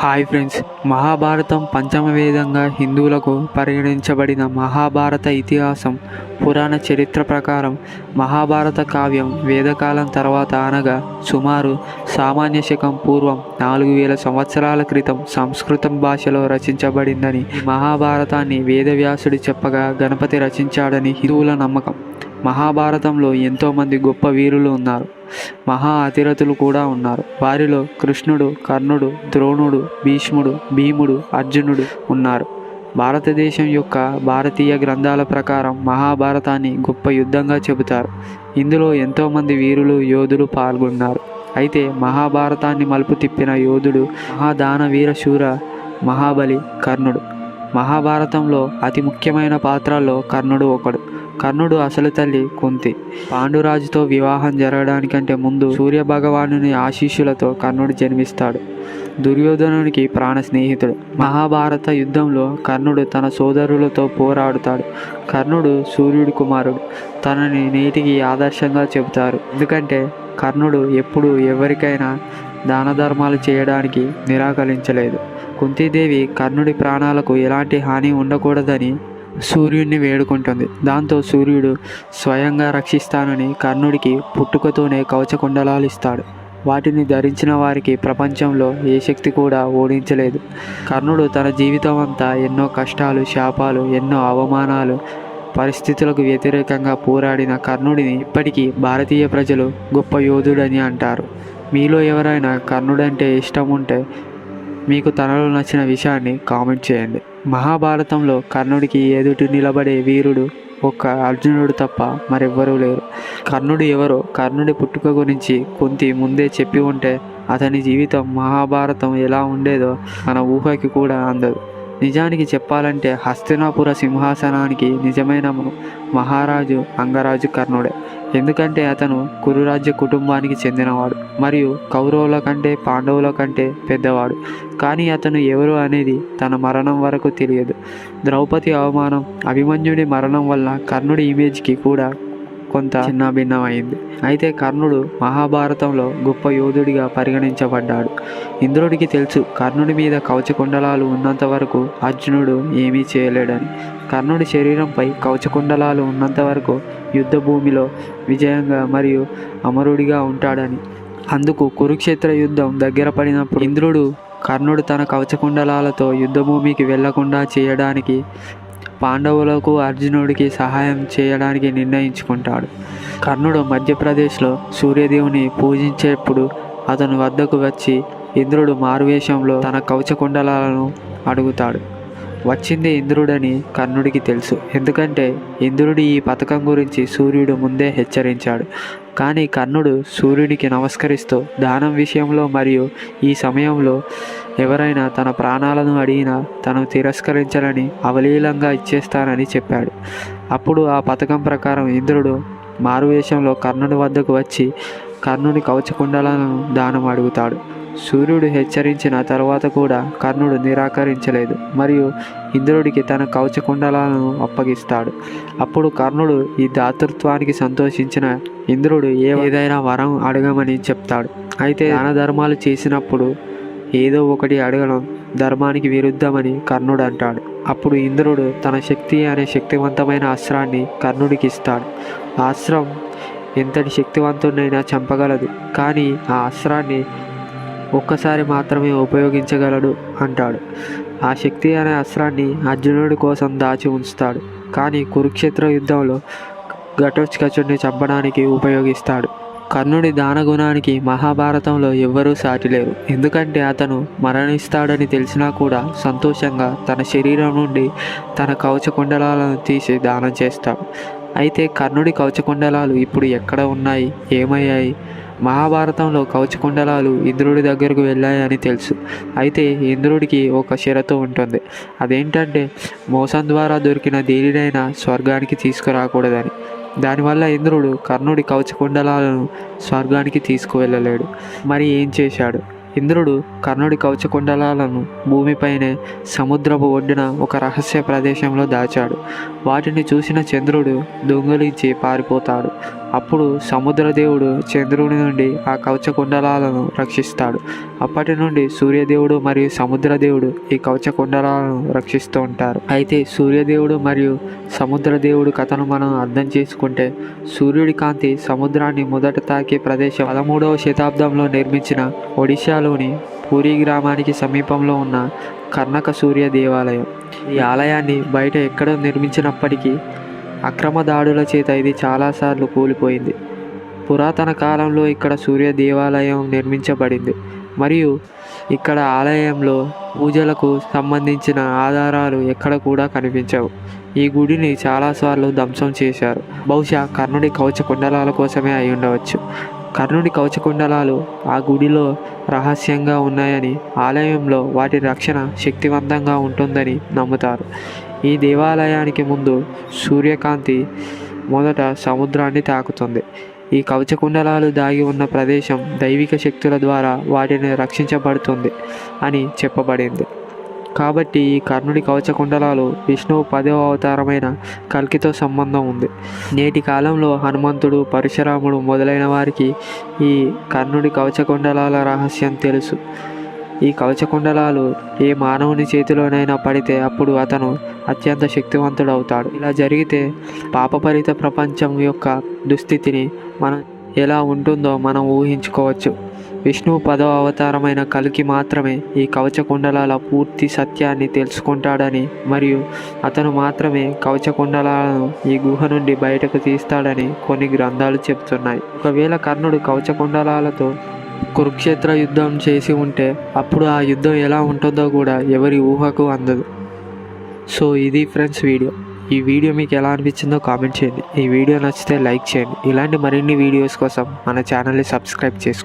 Hi friends, Mahabharatam పంచమ వేదంగా హిందువులకు పరిగణించబడిన మహాభారత ఇతిహాసం పురాణ చరిత్ర ప్రకారం మహాభారత కావ్యం వేదకాలం తర్వాత అనగా సుమారు సామాన్య శకం పూర్వం 4000 సంవత్సరాల క్రితం సంస్కృతం భాషలో రచించబడిందని, మహాభారతాన్ని వేదవ్యాసుడు చెప్పగా గణపతి రచించాడని హిందువుల నమ్మకం. మహాభారతంలో ఎంతోమంది గొప్ప వీరులు ఉన్నారు, మహా అతిరథులు కూడా ఉన్నారు. వారిలో కృష్ణుడు, కర్ణుడు, ద్రోణుడు, భీష్ముడు, భీముడు, అర్జునుడు ఉన్నారు. భారతదేశం యొక్క భారతీయ గ్రంథాల ప్రకారం మహాభారతాన్ని గొప్ప యుద్ధంగా చెబుతారు. ఇందులో ఎంతోమంది వీరులు, యోధులు పాల్గొన్నారు. అయితే మహాభారతాన్ని మలుపు తిప్పిన యోధుడు మహాదాన వీరశూర మహాబలి కర్ణుడు. మహాభారతంలో అతి ముఖ్యమైన పాత్రల్లో కర్ణుడు ఒకడు. కర్ణుడు అసలు తల్లి కుంతి. పాండురాజుతో వివాహం జరగడానికంటే ముందు సూర్యభగవానుని ఆశీస్సులతో కర్ణుడు జన్మిస్తాడు. దుర్యోధనునికి ప్రాణ స్నేహితుడు. మహాభారత యుద్ధంలో కర్ణుడు తన సోదరులతో పోరాడుతాడు. కర్ణుడు సూర్యుడి కుమారుడు. తనని నేటికి ఆదర్శంగా చెబుతారు. ఎందుకంటే కర్ణుడు ఎప్పుడు ఎవరికైనా దాన ధర్మాలు చేయడానికి నిరాకరించలేదు. కుంతీదేవి కర్ణుడి ప్రాణాలకు ఎలాంటి హాని ఉండకూడదని సూర్యుడిని వేడుకుంటుంది. దాంతో సూర్యుడు స్వయంగా రక్షిస్తానని కర్ణుడికి పుట్టుకతోనే కవచకుండలాలు ఇస్తాడు. వాటిని ధరించిన వారికి ప్రపంచంలో ఏ శక్తి కూడా ఓడించలేదు. కర్ణుడు తన జీవితం అంతా ఎన్నో కష్టాలు, శాపాలు, ఎన్నో అవమానాలు, పరిస్థితులకు వ్యతిరేకంగా పోరాడిన కర్ణుడిని ఇప్పటికీ భారతీయ ప్రజలు గొప్ప యోధుడని అంటారు. మీలో ఎవరైనా కర్ణుడంటే ఇష్టం ఉంటే మీకు తనలో నచ్చిన విషయాన్ని కామెంట్ చేయండి. మహాభారతంలో కర్ణుడికి ఎదుటి నిలబడే వీరుడు ఒక్క అర్జునుడు తప్ప మరెవ్వరూ లేరు. కర్ణుడు ఎవరో, కర్ణుడి పుట్టుక గురించి కుంతి ముందే చెప్పి ఉంటే అతని జీవితం మహాభారతం ఎలా ఉండేదో మన ఊహకి కూడా అందదు. నిజానికి చెప్పాలంటే హస్తినాపుర సింహాసనానికి నిజమైన మహారాజు అంగరాజు కర్ణుడే. ఎందుకంటే అతను కురురాజ్య కుటుంబానికి చెందినవాడు మరియు కౌరవుల కంటే పాండవుల కంటే పెద్దవాడు. కానీ అతను ఎవరు అనేది తన మరణం వరకు తెలియదు. ద్రౌపది అవమానం, అభిమన్యుడి మరణం వల్ల కర్ణుడి ఇమేజ్కి కూడా కొంత చిన్నాభిన్నమైంది. అయితే కర్ణుడు మహాభారతంలో గొప్ప యోధుడిగా పరిగణించబడ్డాడు. ఇంద్రుడికి తెలుసు కర్ణుడి మీద కవచకుండలాలు ఉన్నంత వరకు అర్జునుడు ఏమీ చేయలేడని. కర్ణుడి శరీరంపై కవచకుండలాలు ఉన్నంత వరకు యుద్ధ భూమిలో విజయంగా మరియు అమరుడిగా ఉంటాడని. అందుకు కురుక్షేత్ర యుద్ధం దగ్గర పడినప్పుడు ఇంద్రుడు కర్ణుడు తన కవచకుండలాలతో యుద్ధభూమికి వెళ్లకుండా చేయడానికి పాండవులకు అర్జునుడికి సహాయం చేయడానికి నిర్ణయించుకుంటాడు. కర్ణుడు మధ్యప్రదేశ్లో సూర్యదేవుని పూజించేప్పుడు అతని వద్దకు వచ్చి ఇంద్రుడు మారువేషంలో తన కవచకుండలాలను అడుగుతాడు. వచ్చింది ఇంద్రుడని కర్ణుడికి తెలుసు. ఎందుకంటే ఇంద్రుడి ఈ పథకం గురించి సూర్యుడు ముందే హెచ్చరించాడు. కానీ కర్ణుడు సూర్యుడికి నమస్కరిస్తూ దానం విషయంలో మరియు ఈ సమయంలో ఎవరైనా తన ప్రాణాలను అడిగినా తను తిరస్కరించాలని, అవలీలంగా ఇచ్చేస్తానని చెప్పాడు. అప్పుడు ఆ పథకం ప్రకారం ఇంద్రుడు మారువేషంలో కర్ణుడి వద్దకు వచ్చి కర్ణుని కవచకుండలను దానం అడుగుతాడు. సూర్యుడు హెచ్చరించిన తర్వాత కూడా కర్ణుడు నిరాకరించలేదు మరియు ఇంద్రుడికి తన కవచకుండలాలను అప్పగిస్తాడు. అప్పుడు కర్ణుడు ఈ దాతృత్వానికి సంతోషించిన ఇంద్రుడు ఏదైనా వరం అడగమని చెప్తాడు. అయితే దాన ధర్మాలు చేసినప్పుడు ఏదో ఒకటి అడగడం ధర్మానికి విరుద్ధమని కర్ణుడు అంటాడు. అప్పుడు ఇంద్రుడు తన శక్తి అనే శక్తివంతమైన అస్త్రాన్ని కర్ణుడికి ఇస్తాడు. ఆ అస్త్రం ఎంతటి శక్తివంతునైనా చంపగలదు, కానీ ఆ అస్త్రాన్ని ఒక్కసారి మాత్రమే ఉపయోగించగలడు అంటాడు. ఆ శక్తి అనే అస్త్రాన్ని అర్జునుడి కోసం దాచి ఉంచుతాడు, కానీ కురుక్షేత్ర యుద్ధంలో ఘటోత్కచుడిని చంపడానికి ఉపయోగిస్తాడు. కర్ణుడి దానగుణానికి మహాభారతంలో ఎవ్వరూ సాటిలేరు. ఎందుకంటే అతను మరణిస్తాడని తెలిసినా కూడా సంతోషంగా తన శరీరం నుండి తన కవచకుండలాలను తీసి దానం చేస్తాడు. అయితే కర్ణుడి కవచకుండలాలు ఇప్పుడు ఎక్కడ ఉన్నాయి, ఏమయ్యాయి? మహాభారతంలో కవచకుండలాలు ఇంద్రుడి దగ్గరకు వెళ్ళాయని తెలుసు. అయితే ఇంద్రుడికి ఒక షరతు ఉంటుంది. అదేంటంటే మోసం ద్వారా దొరికిన దేనినైనా స్వర్గానికి తీసుకురాకూడదని. దానివల్ల ఇంద్రుడు కర్ణుడి కవచకుండలాలను స్వర్గానికి తీసుకువెళ్ళలేడు. మరి ఏం చేశాడు? ఇంద్రుడు కర్ణుడి కవచకుండలాలను భూమిపైనే సముద్రపు ఒడ్డున ఒక రహస్య ప్రదేశంలో దాచాడు. వాటిని చూసిన చంద్రుడు దొంగిలించి పారిపోతాడు. అప్పుడు సముద్రదేవుడు చంద్రుని నుండి ఆ కవచ కుండలాలను రక్షిస్తాడు. అప్పటి నుండి సూర్యదేవుడు మరియు సముద్రదేవుడు ఈ కవచ కుండలాలను రక్షిస్తూ ఉంటారు. అయితే సూర్యదేవుడు మరియు సముద్రదేవుడు కథను మనం అర్థం చేసుకుంటే, సూర్యుడి కాంతి సముద్రాన్ని మొదట తాకే ప్రదేశం 13వ శతాబ్దంలో నిర్మించిన ఒడిశాలోని పూరీ గ్రామానికి సమీపంలో ఉన్న కర్ణక సూర్య దేవాలయం. ఈ ఆలయాన్ని బయట ఎక్కడో నిర్మించినప్పటికీ అక్రమ దాడుల చేత ఇది చాలాసార్లు కూలిపోయింది. పురాతన కాలంలో ఇక్కడ సూర్య దేవాలయం నిర్మించబడింది మరియు ఇక్కడ ఆలయంలో పూజలకు సంబంధించిన ఆధారాలు ఎక్కడ కూడా కనిపించవు. ఈ గుడిని చాలాసార్లు ధ్వంసం చేశారు. బహుశా కర్ణుడి కవచ కుండలాల కోసమే అయి ఉండవచ్చు. కర్ణుడి కవచ కుండలాలు ఆ గుడిలో రహస్యంగా ఉన్నాయని, ఆలయంలో వాటి రక్షణ శక్తివంతంగా ఉంటుందని నమ్ముతారు. ఈ దేవాలయానికి ముందు సూర్యకాంతి మొదట సముద్రాన్ని తాకుతుంది. ఈ కవచ కుండలాలు దాగి ఉన్న ప్రదేశం దైవిక శక్తుల ద్వారా వాటిని రక్షించబడుతుంది అని చెప్పబడింది. కాబట్టి ఈ కర్ణుడి కవచ కుండలాలు విష్ణువు 10వ అవతారమైన కల్కితో సంబంధం ఉంది. నేటి కాలంలో హనుమంతుడు, పరశురాముడు మొదలైన వారికి ఈ కర్ణుడి కవచ కుండలాల రహస్యం తెలుసు. ఈ కవచ కుండలాలు ఏ మానవుని చేతిలోనైనా పడితే అప్పుడు అతను అత్యంత శక్తివంతుడు అవుతాడు. ఇలా జరిగితే పాపపరిత ప్రపంచం యొక్క దుస్థితిని మనం ఎలా ఉంటుందో మనం ఊహించుకోవచ్చు. విష్ణువు 10వ అవతారమైన కల్కి మాత్రమే ఈ కవచ కుండలాల పూర్తి సత్యాన్ని తెలుసుకుంటాడని మరియు అతను మాత్రమే కవచ కుండలాలను ఈ గుహ నుండి బయటకు తీస్తాడని కొన్ని గ్రంథాలు చెబుతున్నాయి. ఒకవేళ కర్ణుడు కవచ కుండలాలతో కురుక్షేత్ర యుద్ధం చేసి ఉంటే అప్పుడు ఆ యుద్ధం ఎలా ఉంటుందో కూడా ఎవరి ఊహకు అందదు. సో ఇది ఫ్రెండ్స్ వీడియో. ఈ వీడియో మీకు ఎలా అనిపించిందో కామెంట్ చేయండి. ఈ వీడియో నచ్చితే లైక్ చేయండి. ఇలాంటి మరిన్ని వీడియోస్ కోసం మన ఛానల్ని సబ్స్క్రైబ్ చేసుకోండి.